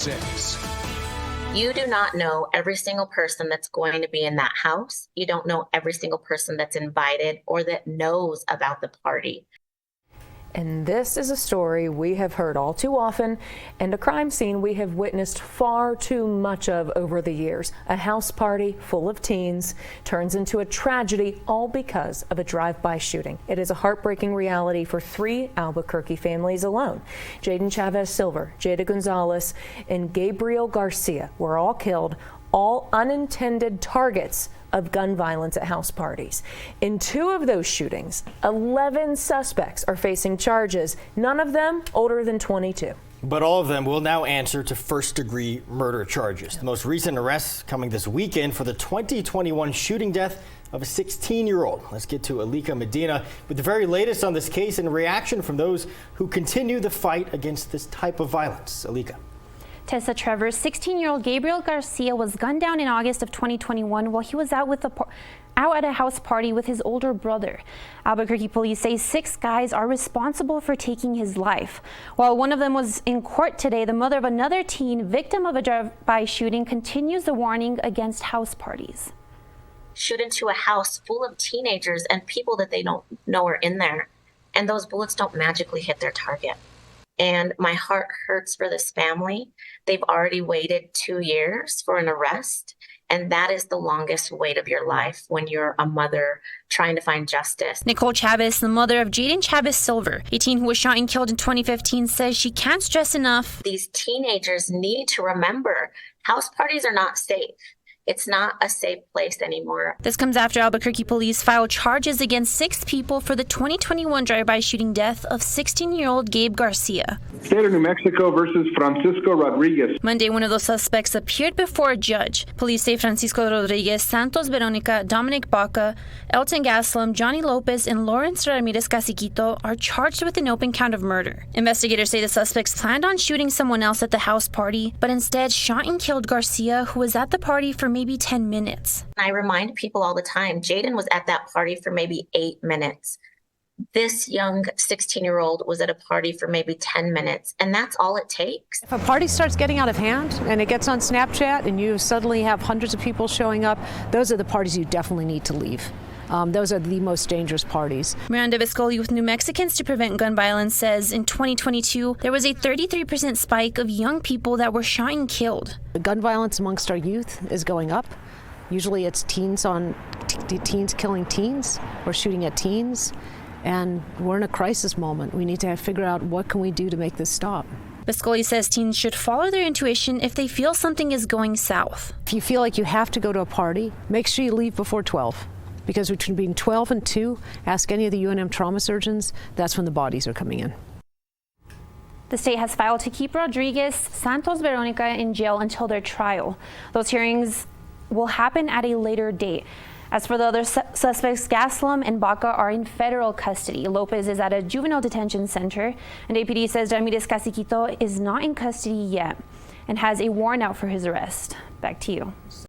6. You do not know every single person that's going to be in that house. You don't know every single person that's invited or that knows about the party. And this is a story we have heard all too often, and a crime scene we have witnessed far too much of over the years. A house party full of teens turns into a tragedy, all because of a drive-by shooting. It is a heartbreaking reality for 3 Albuquerque families alone. Jaden Chavez Silver, Jada Gonzalez, and Gabriel Garcia were all killed, all unintended targets of gun violence at house parties. In 2 of those shootings, 11 suspects are facing charges, none of them older than 22. But all of them will now answer to first-degree murder charges. The most recent arrests coming this weekend for the 2021 shooting death of a 16-year-old. Let's get to Alika Medina with the very latest on this case and reaction from those who continue the fight against this type of violence. Alika. Tessa Trevor's 16-year-old Gabriel Garcia was gunned down in August of 2021 while he was out at a house party with his older brother. Albuquerque police say 6 guys are responsible for taking his life. While one of them was in court today, the mother of another teen victim of a drive-by shooting continues the warning against house parties. Shoot into a house full of teenagers and people that they don't know are in there, and those bullets don't magically hit their target. And my heart hurts for this family. They've already waited 2 years for an arrest, and that is the longest wait of your life when you're a mother trying to find justice. Nicole Chavez, the mother of Jaden Chavez Silver, a teen who was shot and killed in 2015, says she can't stress enough. These teenagers need to remember house parties are not safe. It's not a safe place anymore. This comes after Albuquerque police filed charges against 6 people for the 2021 drive-by shooting death of 16-year-old Gabe Garcia. State of New Mexico versus Francisco Rodriguez. Monday, one of those suspects appeared before a judge. Police say Francisco Rodriguez, Santos Veronica, Dominic Baca, Elton Gaslam, Johnny Lopez, and Lawrence Ramirez Caciquito are charged with an open count of murder. Investigators say the suspects planned on shooting someone else at the house party, but instead shot and killed Garcia, who was at the party for maybe 10 minutes. I remind people all the time, Jaden was at that party for maybe 8 minutes. This young 16-year-old was at a party for maybe 10 minutes, and that's all it takes. If a party starts getting out of hand and it gets on Snapchat and you suddenly have hundreds of people showing up, those are the parties you definitely need to leave. Those are the most dangerous parties. Miranda Viscoli with New Mexicans to Prevent Gun Violence says in 2022, there was a 33% spike of young people that were shot and killed. The gun violence amongst our youth is going up. Usually it's teens killing teens or shooting at teens. And we're in a crisis moment. We need to figure out what can we do to make this stop. Viscoli says teens should follow their intuition if they feel something is going south. If you feel like you have to go to a party, make sure you leave before 12. Because between 12 and 2, ask any of the UNM trauma surgeons, that's when the bodies are coming in. The state has filed to keep Rodriguez, Santos Veronica in jail until their trial. Those hearings will happen at a later date. As for the other suspects, Gaslam and Baca are in federal custody. Lopez is at a juvenile detention center, and APD says Ramirez Caciquito is not in custody yet and has a warrant out for his arrest. Back to you.